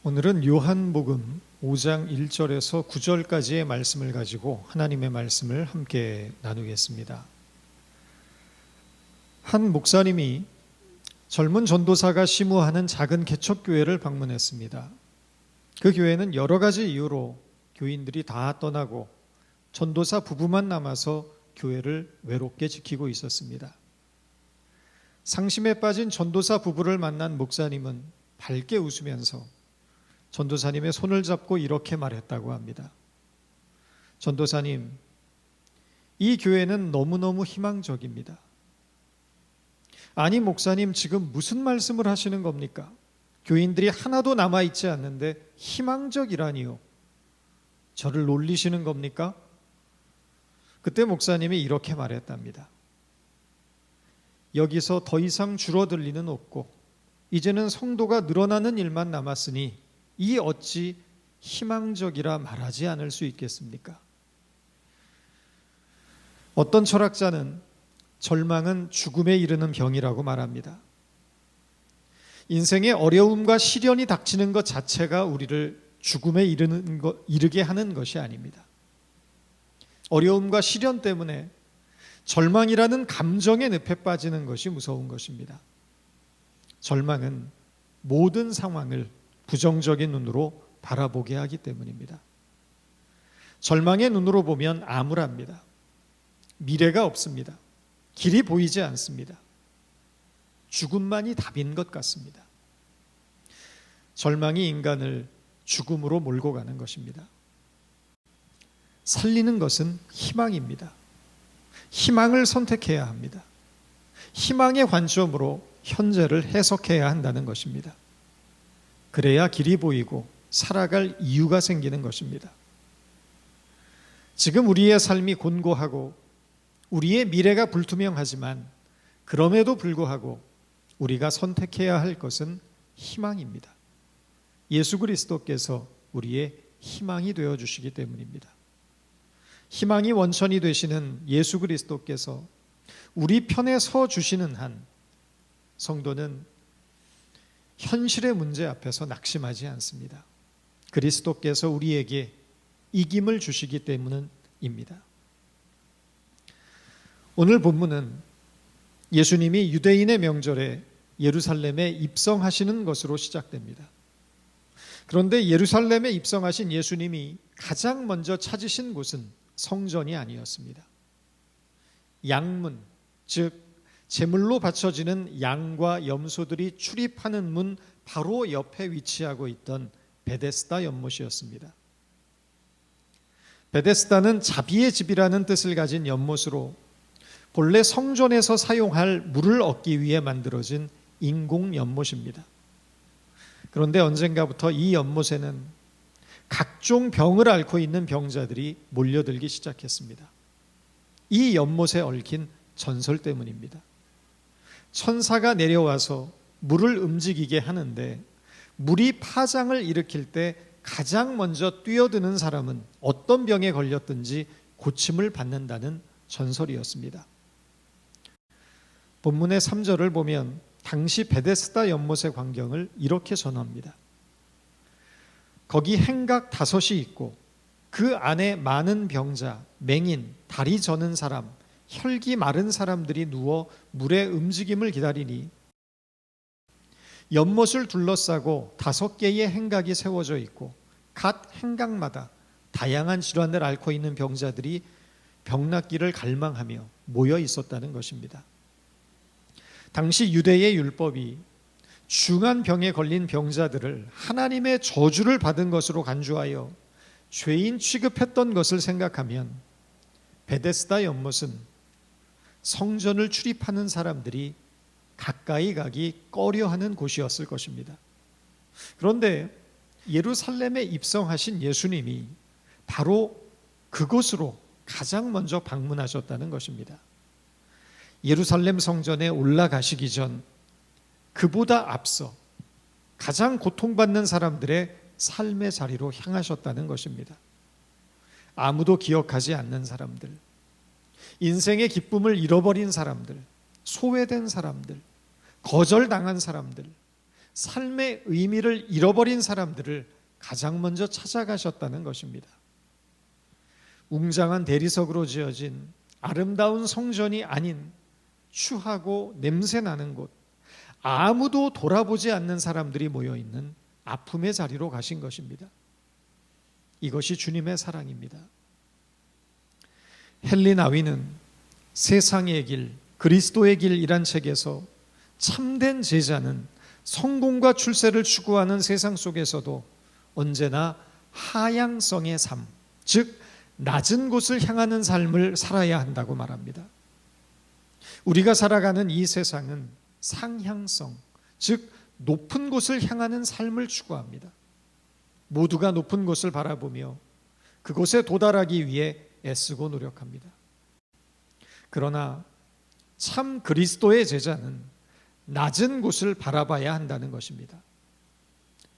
오늘은 요한복음 5장 1절에서 9절까지의 말씀을 가지고 하나님의 말씀을 함께 나누겠습니다. 한 목사님이 젊은 전도사가 심우하는 작은 개척교회를 방문했습니다. 그 교회는 여러 가지 이유로 교인들이 다 떠나고 전도사 부부만 남아서 교회를 외롭게 지키고 있었습니다. 상심에 빠진 전도사 부부를 만난 목사님은 밝게 웃으면서 전도사님의 손을 잡고 이렇게 말했다고 합니다. 전도사님, 이 교회는 너무너무 희망적입니다. 아니 목사님, 지금 무슨 말씀을 하시는 겁니까? 교인들이 하나도 남아있지 않는데 희망적이라니요. 저를 놀리시는 겁니까? 그때 목사님이 이렇게 말했답니다. 여기서 더 이상 줄어들 리는 없고 이제는 성도가 늘어나는 일만 남았으니 이 어찌 희망적이라 말하지 않을 수 있겠습니까? 어떤 철학자는 절망은 죽음에 이르는 병이라고 말합니다. 인생의 어려움과 시련이 닥치는 것 자체가 우리를 죽음에 이르게 하는 것이 아닙니다. 어려움과 시련 때문에 절망이라는 감정의 늪에 빠지는 것이 무서운 것입니다. 절망은 모든 상황을 부정적인 눈으로 바라보게 하기 때문입니다. 절망의 눈으로 보면 암울합니다. 미래가 없습니다. 길이 보이지 않습니다. 죽음만이 답인 것 같습니다. 절망이 인간을 죽음으로 몰고 가는 것입니다. 살리는 것은 희망입니다. 희망을 선택해야 합니다. 희망의 관점으로 현재를 해석해야 한다는 것입니다. 그래야 길이 보이고 살아갈 이유가 생기는 것입니다. 지금 우리의 삶이 곤고하고 우리의 미래가 불투명하지만 그럼에도 불구하고 우리가 선택해야 할 것은 희망입니다. 예수 그리스도께서 우리의 희망이 되어주시기 때문입니다. 희망이 원천이 되시는 예수 그리스도께서 우리 편에 서 주시는 한 성도는 현실의 문제 앞에서 낙심하지 않습니다. 그리스도께서 우리에게 이김을 주시기 때문입니다. 오늘 본문은 예수님이 유대인의 명절에 예루살렘에 입성하시는 것으로 시작됩니다. 그런데 예루살렘에 입성하신 예수님이 가장 먼저 찾으신 곳은 성전이 아니었습니다. 양문, 즉 제물로 바쳐지는 양과 염소들이 출입하는 문 바로 옆에 위치하고 있던 베데스다 연못이었습니다. 베데스다는 자비의 집이라는 뜻을 가진 연못으로 본래 성전에서 사용할 물을 얻기 위해 만들어진 인공 연못입니다. 그런데 언젠가부터 이 연못에는 각종 병을 앓고 있는 병자들이 몰려들기 시작했습니다. 이 연못에 얽힌 전설 때문입니다. 천사가 내려와서 물을 움직이게 하는데 물이 파장을 일으킬 때 가장 먼저 뛰어드는 사람은 어떤 병에 걸렸든지 고침을 받는다는 전설이었습니다. 본문의 3절을 보면 당시 베데스다 연못의 광경을 이렇게 전합니다. 거기 행각 5이 있고 그 안에 많은 병자, 맹인, 다리 저는 사람, 혈기 마른 사람들이 누워 물의 움직임을 기다리니 연못을 둘러싸고 5개의 행각이 세워져 있고 각 행각마다 다양한 질환을 앓고 있는 병자들이 병낫기를 갈망하며 모여 있었다는 것입니다. 당시 유대의 율법이 중한 병에 걸린 병자들을 하나님의 저주를 받은 것으로 간주하여 죄인 취급했던 것을 생각하면 베데스다 연못은 성전을 출입하는 사람들이 가까이 가기 꺼려하는 곳이었을 것입니다. 그런데 예루살렘에 입성하신 예수님이 바로 그곳으로 가장 먼저 방문하셨다는 것입니다. 예루살렘 성전에 올라가시기 전 그보다 앞서 가장 고통받는 사람들의 삶의 자리로 향하셨다는 것입니다. 아무도 기억하지 않는 사람들, 인생의 기쁨을 잃어버린 사람들, 소외된 사람들, 거절당한 사람들, 삶의 의미를 잃어버린 사람들을 가장 먼저 찾아가셨다는 것입니다. 웅장한 대리석으로 지어진 아름다운 성전이 아닌 추하고 냄새나는 곳, 아무도 돌아보지 않는 사람들이 모여있는 아픔의 자리로 가신 것입니다. 이것이 주님의 사랑입니다. 헨리 나위는 세상의 길, 그리스도의 길이란 책에서 참된 제자는 성공과 출세를 추구하는 세상 속에서도 언제나 하향성의 삶, 즉 낮은 곳을 향하는 삶을 살아야 한다고 말합니다. 우리가 살아가는 이 세상은 상향성, 즉 높은 곳을 향하는 삶을 추구합니다. 모두가 높은 곳을 바라보며 그곳에 도달하기 위해 애쓰고 노력합니다. 그러나 참 그리스도의 제자는 낮은 곳을 바라봐야 한다는 것입니다.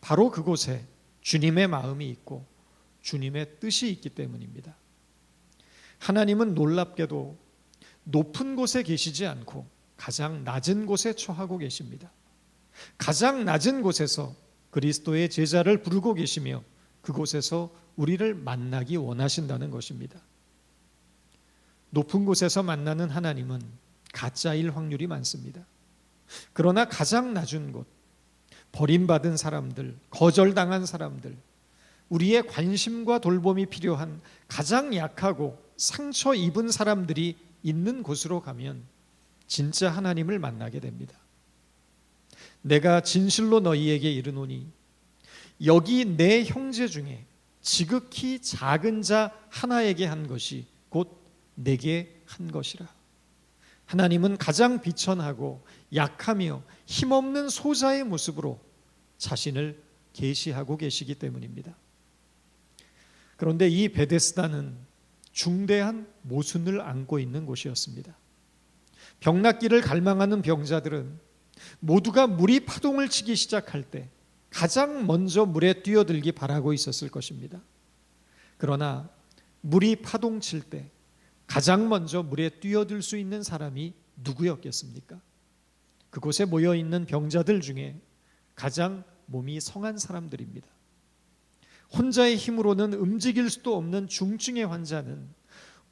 바로 그곳에 주님의 마음이 있고 주님의 뜻이 있기 때문입니다. 하나님은 놀랍게도 높은 곳에 계시지 않고 가장 낮은 곳에 처하고 계십니다. 가장 낮은 곳에서 그리스도의 제자를 부르고 계시며 그곳에서 우리를 만나기 원하신다는 것입니다. 높은 곳에서 만나는 하나님은 가짜일 확률이 많습니다. 그러나 가장 낮은 곳, 버림받은 사람들, 거절당한 사람들, 우리의 관심과 돌봄이 필요한 가장 약하고 상처 입은 사람들이 있는 곳으로 가면 진짜 하나님을 만나게 됩니다. 내가 진실로 너희에게 이르노니 여기 내 형제 중에 지극히 작은 자 하나에게 한 것이 곧 내게 한 것이라. 하나님은 가장 비천하고 약하며 힘없는 소자의 모습으로 자신을 계시하고 계시기 때문입니다. 그런데 이 베데스다는 중대한 모순을 안고 있는 곳이었습니다. 병낫기를 갈망하는 병자들은 모두가 물이 파동을 치기 시작할 때 가장 먼저 물에 뛰어들기 바라고 있었을 것입니다. 그러나 물이 파동칠 때 가장 먼저 물에 뛰어들 수 있는 사람이 누구였겠습니까? 그곳에 모여있는 병자들 중에 가장 몸이 성한 사람들입니다. 혼자의 힘으로는 움직일 수도 없는 중증의 환자는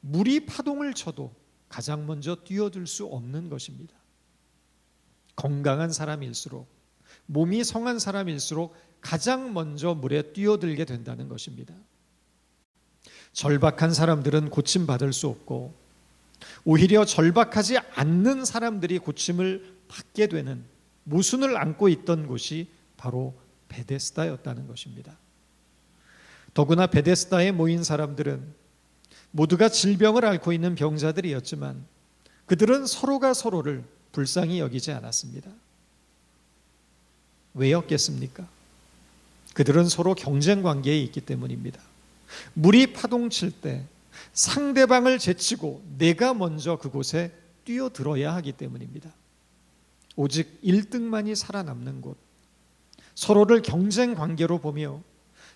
물이 파동을 쳐도 가장 먼저 뛰어들 수 없는 것입니다. 건강한 사람일수록, 몸이 성한 사람일수록 가장 먼저 물에 뛰어들게 된다는 것입니다. 절박한 사람들은 고침받을 수 없고 오히려 절박하지 않는 사람들이 고침을 받게 되는 모순을 안고 있던 곳이 바로 베데스다였다는 것입니다. 더구나 베데스다에 모인 사람들은 모두가 질병을 앓고 있는 병자들이었지만 그들은 서로가 서로를 불쌍히 여기지 않았습니다. 왜였겠습니까? 그들은 서로 경쟁 관계에 있기 때문입니다. 물이 파동칠 때 상대방을 제치고 내가 먼저 그곳에 뛰어들어야 하기 때문입니다. 오직 1등만이 살아남는 곳, 서로를 경쟁 관계로 보며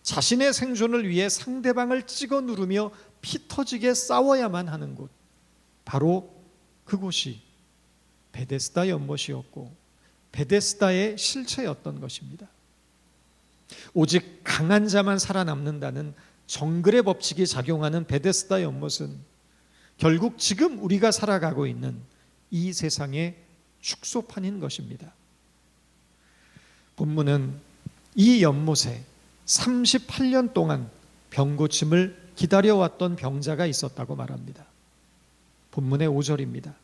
자신의 생존을 위해 상대방을 찍어 누르며 피 터지게 싸워야만 하는 곳, 바로 그곳이 베데스다 연못이었고 베데스다의 실체였던 것입니다. 오직 강한 자만 살아남는다는 정글의 법칙이 작용하는 베데스다 연못은 결국 지금 우리가 살아가고 있는 이 세상의 축소판인 것입니다. 본문은 이 연못에 38년 동안 병고침을 기다려왔던 병자가 있었다고 말합니다. 본문의 5절입니다.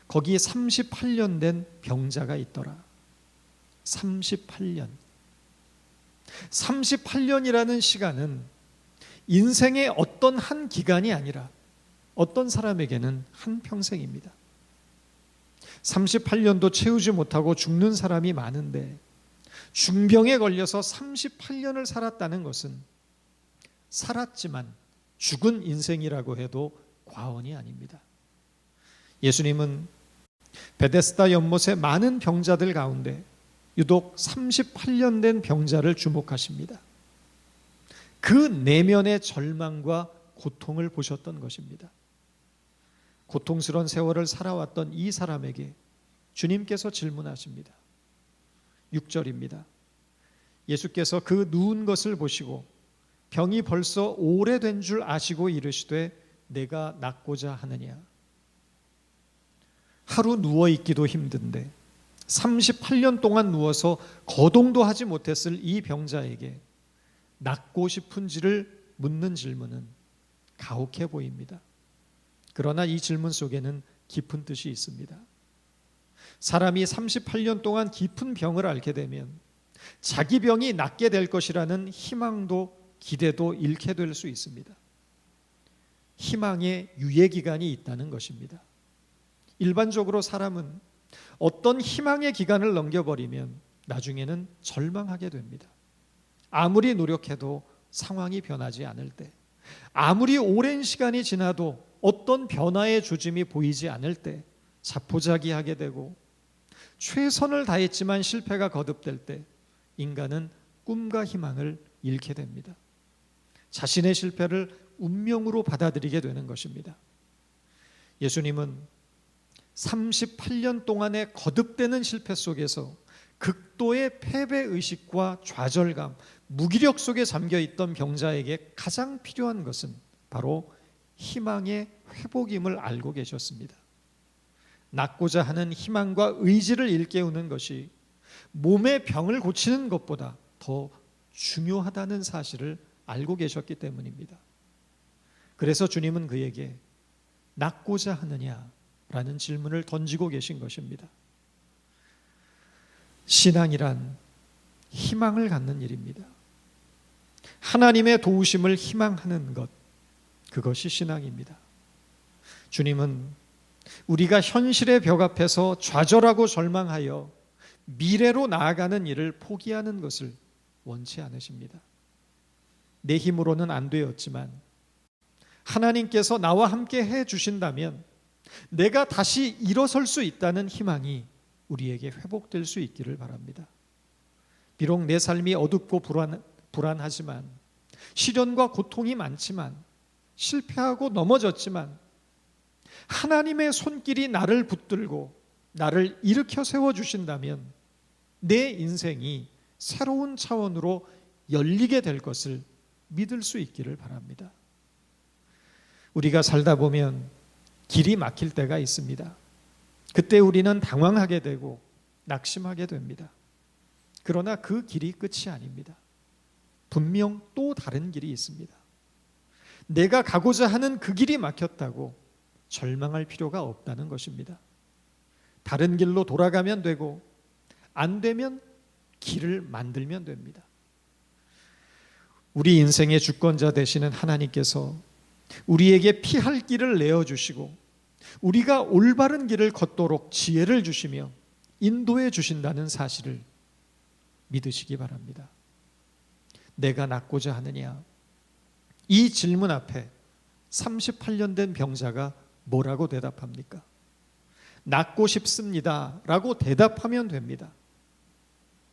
거기 38년 된 병자가 있더라. 38년. 38년이라는 시간은 인생의 어떤 한 기간이 아니라 어떤 사람에게는 한 평생입니다. 38년도 채우지 못하고 죽는 사람이 많은데 중병에 걸려서 38년을 살았다는 것은 살았지만 죽은 인생이라고 해도 과언이 아닙니다. 예수님은 베데스다 연못의 많은 병자들 가운데 유독 38년 된 병자를 주목하십니다. 그 내면의 절망과 고통을 보셨던 것입니다. 고통스러운 세월을 살아왔던 이 사람에게 주님께서 질문하십니다. 6절입니다. 예수께서 그 누운 것을 보시고 병이 벌써 오래된 줄 아시고 이르시되 내가 낫고자 하느냐. 하루 누워있기도 힘든데 38년 동안 누워서 거동도 하지 못했을 이 병자에게 낫고 싶은지를 묻는 질문은 가혹해 보입니다. 그러나 이 질문 속에는 깊은 뜻이 있습니다. 사람이 38년 동안 깊은 병을 앓게 되면 자기 병이 낫게 될 것이라는 희망도 기대도 잃게 될 수 있습니다. 희망의 유예기간이 있다는 것입니다. 일반적으로 사람은 어떤 희망의 기간을 넘겨버리면 나중에는 절망하게 됩니다. 아무리 노력해도 상황이 변하지 않을 때, 아무리 오랜 시간이 지나도 어떤 변화의 조짐이 보이지 않을 때 자포자기하게 되고, 최선을 다했지만 실패가 거듭될 때 인간은 꿈과 희망을 잃게 됩니다. 자신의 실패를 운명으로 받아들이게 되는 것입니다. 예수님은 38년 동안의 거듭되는 실패 속에서 극도의 패배의식과 좌절감, 무기력 속에 잠겨있던 병자에게 가장 필요한 것은 바로 희망의 회복임을 알고 계셨습니다. 낫고자 하는 희망과 의지를 일깨우는 것이 몸의 병을 고치는 것보다 더 중요하다는 사실을 알고 계셨기 때문입니다. 그래서 주님은 그에게 낫고자 하느냐라는 질문을 던지고 계신 것입니다. 신앙이란 희망을 갖는 일입니다. 하나님의 도우심을 희망하는 것, 그것이 신앙입니다. 주님은 우리가 현실의 벽 앞에서 좌절하고 절망하여 미래로 나아가는 일을 포기하는 것을 원치 않으십니다. 내 힘으로는 안 되었지만 하나님께서 나와 함께 해 주신다면 내가 다시 일어설 수 있다는 희망이 우리에게 회복될 수 있기를 바랍니다. 비록 내 삶이 어둡고 불안하지만, 시련과 고통이 많지만, 실패하고 넘어졌지만 하나님의 손길이 나를 붙들고 나를 일으켜 세워주신다면 내 인생이 새로운 차원으로 열리게 될 것을 믿을 수 있기를 바랍니다. 우리가 살다 보면 길이 막힐 때가 있습니다. 그때 우리는 당황하게 되고 낙심하게 됩니다. 그러나 그 길이 끝이 아닙니다. 분명 또 다른 길이 있습니다. 내가 가고자 하는 그 길이 막혔다고 절망할 필요가 없다는 것입니다. 다른 길로 돌아가면 되고, 안 되면 길을 만들면 됩니다. 우리 인생의 주권자 되시는 하나님께서 우리에게 피할 길을 내어주시고 우리가 올바른 길을 걷도록 지혜를 주시며 인도해 주신다는 사실을 믿으시기 바랍니다. 내가 낫고자 하느냐? 이 질문 앞에 38년 된 병자가 뭐라고 대답합니까? 낫고 싶습니다 라고 대답하면 됩니다.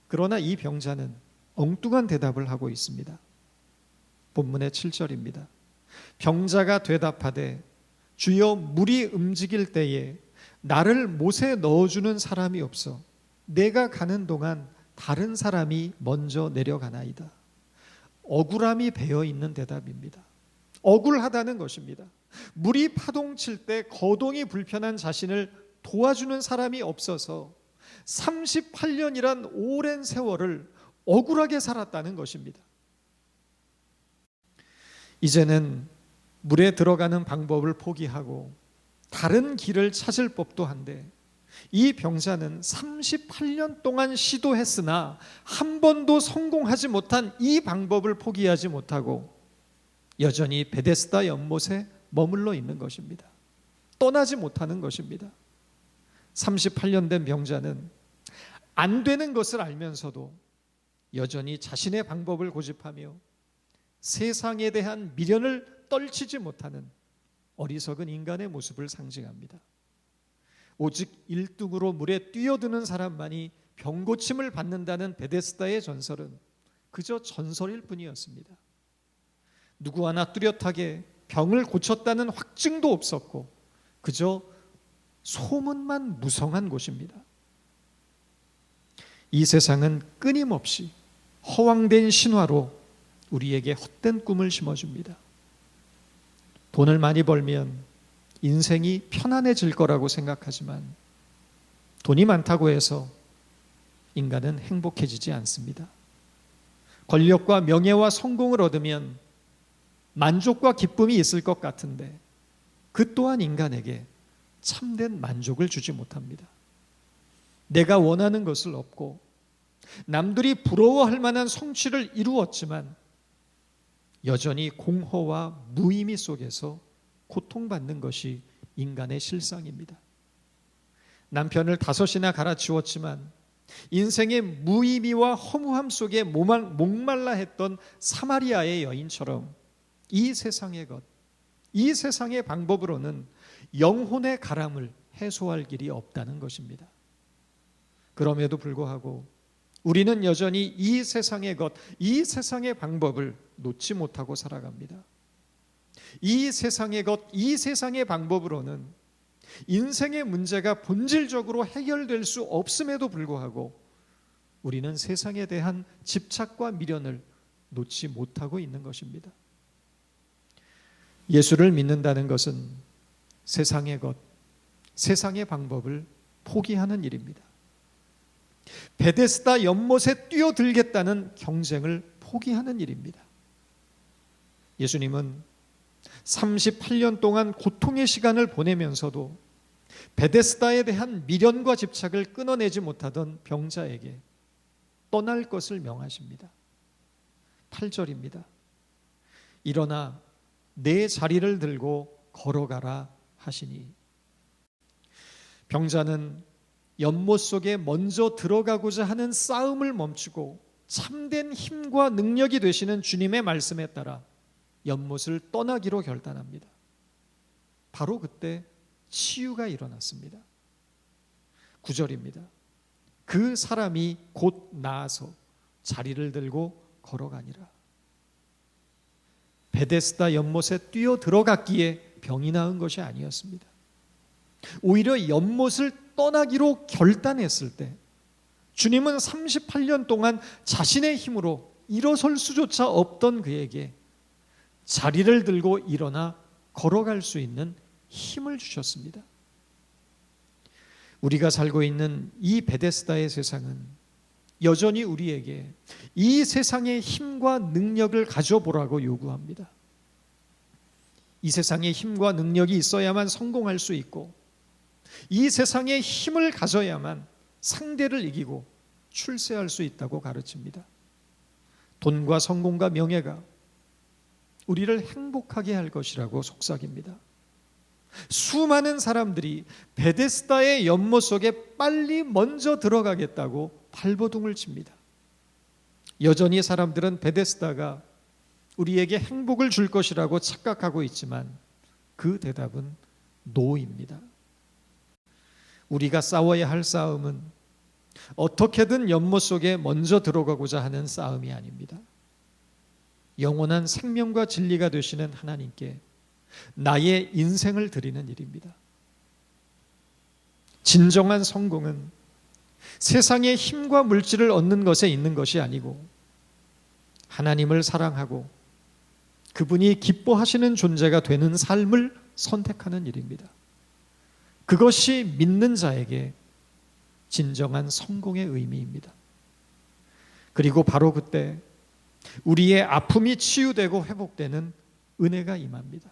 그러나 이 병자는 엉뚱한 대답을 하고 있습니다. 본문의 7절입니다. 병자가 대답하되 주여, 물이 움직일 때에 나를 못에 넣어주는 사람이 없어 내가 가는 동안 다른 사람이 먼저 내려가나이다. 억울함이 배어있는 대답입니다. 억울하다는 것입니다. 물이 파동칠 때 거동이 불편한 자신을 도와주는 사람이 없어서 38년이란 오랜 세월을 억울하게 살았다는 것입니다. 이제는 물에 들어가는 방법을 포기하고 다른 길을 찾을 법도 한데, 이 병자는 38년 동안 시도했으나 한 번도 성공하지 못한 이 방법을 포기하지 못하고 여전히 베데스다 연못에 머물러 있는 것입니다. 떠나지 못하는 것입니다. 38년 된 병자는 안 되는 것을 알면서도 여전히 자신의 방법을 고집하며 세상에 대한 미련을 떨치지 못하는 어리석은 인간의 모습을 상징합니다. 오직 1등으로 물에 뛰어드는 사람만이 병고침을 받는다는 베데스다의 전설은 그저 전설일 뿐이었습니다. 누구 하나 뚜렷하게 병을 고쳤다는 확증도 없었고 그저 소문만 무성한 곳입니다. 이 세상은 끊임없이 허황된 신화로 우리에게 헛된 꿈을 심어줍니다. 돈을 많이 벌면 인생이 편안해질 거라고 생각하지만 돈이 많다고 해서 인간은 행복해지지 않습니다. 권력과 명예와 성공을 얻으면 만족과 기쁨이 있을 것 같은데 그 또한 인간에게 참된 만족을 주지 못합니다. 내가 원하는 것을 얻고 남들이 부러워할 만한 성취를 이루었지만 여전히 공허와 무의미 속에서 고통받는 것이 인간의 실상입니다. 남편을 5이나 갈아치웠지만 인생의 무의미와 허무함 속에 목말라 했던 사마리아의 여인처럼 이 세상의 것, 이 세상의 방법으로는 영혼의 가람을 해소할 길이 없다는 것입니다. 그럼에도 불구하고 우리는 여전히 이 세상의 것, 이 세상의 방법을 놓지 못하고 살아갑니다. 이 세상의 것, 이 세상의 방법으로는 인생의 문제가 본질적으로 해결될 수 없음에도 불구하고 우리는 세상에 대한 집착과 미련을 놓지 못하고 있는 것입니다. 예수를 믿는다는 것은 세상의 것, 세상의 방법을 포기하는 일입니다. 베데스다 연못에 뛰어들겠다는 경쟁을 포기하는 일입니다. 예수님은 38년 동안 고통의 시간을 보내면서도 베데스다에 대한 미련과 집착을 끊어내지 못하던 병자에게 떠날 것을 명하십니다. 8절입니다. 일어나 내 자리를 들고 걸어가라 하시니, 병자는 연못 속에 먼저 들어가고자 하는 싸움을 멈추고 참된 힘과 능력이 되시는 주님의 말씀에 따라 연못을 떠나기로 결단합니다. 바로 그때 치유가 일어났습니다. 9절입니다. 그 사람이 곧 나아서 자리를 들고 걸어가니라. 베데스다 연못에 뛰어 들어갔기에 병이 나은 것이 아니었습니다. 오히려 연못을 떠나기로 결단했을 때 주님은 38년 동안 자신의 힘으로 일어설 수조차 없던 그에게 자리를 들고 일어나 걸어갈 수 있는 힘을 주셨습니다. 우리가 살고 있는 이 베데스다의 세상은 여전히 우리에게 이 세상의 힘과 능력을 가져보라고 요구합니다. 이 세상의 힘과 능력이 있어야만 성공할 수 있고, 이 세상의 힘을 가져야만 상대를 이기고 출세할 수 있다고 가르칩니다. 돈과 성공과 명예가 우리를 행복하게 할 것이라고 속삭입니다. 수많은 사람들이 베데스다의 연못 속에 빨리 먼저 들어가겠다고 발버둥을 칩니다. 여전히 사람들은 베데스다가 우리에게 행복을 줄 것이라고 착각하고 있지만 그 대답은 노입니다. 우리가 싸워야 할 싸움은 어떻게든 연못 속에 먼저 들어가고자 하는 싸움이 아닙니다. 영원한 생명과 진리가 되시는 하나님께 나의 인생을 드리는 일입니다. 진정한 성공은 세상의 힘과 물질을 얻는 것에 있는 것이 아니고 하나님을 사랑하고 그분이 기뻐하시는 존재가 되는 삶을 선택하는 일입니다. 그것이 믿는 자에게 진정한 성공의 의미입니다. 그리고 바로 그때 우리의 아픔이 치유되고 회복되는 은혜가 임합니다.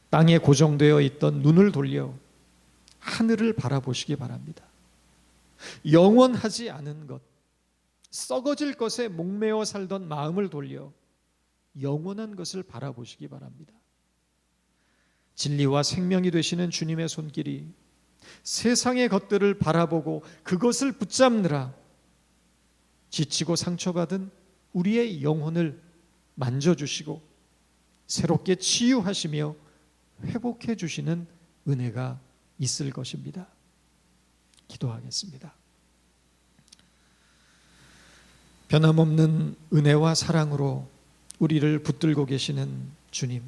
땅에 고정되어 있던 눈을 돌려 하늘을 바라보시기 바랍니다. 영원하지 않은 것, 썩어질 것에 목매어 살던 마음을 돌려 영원한 것을 바라보시기 바랍니다. 진리와 생명이 되시는 주님의 손길이 세상의 것들을 바라보고 그것을 붙잡느라 지치고 상처받은 우리의 영혼을 만져주시고 새롭게 치유하시며 회복해 주시는 은혜가 있을 것입니다. 기도하겠습니다. 변함없는 은혜와 사랑으로 우리를 붙들고 계시는 주님,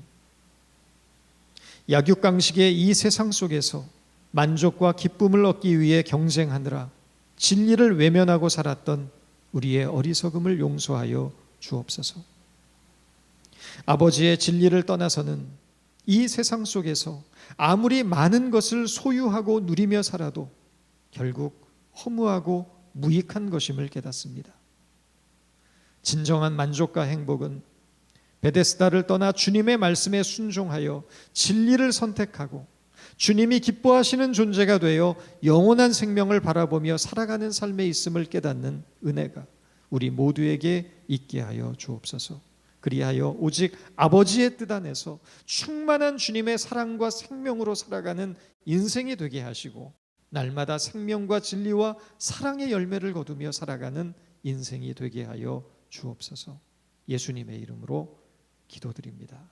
약육강식의 이 세상 속에서 만족과 기쁨을 얻기 위해 경쟁하느라 진리를 외면하고 살았던 우리의 어리석음을 용서하여 주옵소서. 아버지의 진리를 떠나서는 이 세상 속에서 아무리 많은 것을 소유하고 누리며 살아도 결국 허무하고 무익한 것임을 깨닫습니다. 진정한 만족과 행복은 베데스다를 떠나 주님의 말씀에 순종하여 진리를 선택하고 주님이 기뻐하시는 존재가 되어 영원한 생명을 바라보며 살아가는 삶에 있음을 깨닫는 은혜가 우리 모두에게 있게 하여 주옵소서. 그리하여 오직 아버지의 뜻 안에서 충만한 주님의 사랑과 생명으로 살아가는 인생이 되게 하시고 날마다 생명과 진리와 사랑의 열매를 거두며 살아가는 인생이 되게 하여 주옵소서. 예수님의 이름으로 기도드립니다.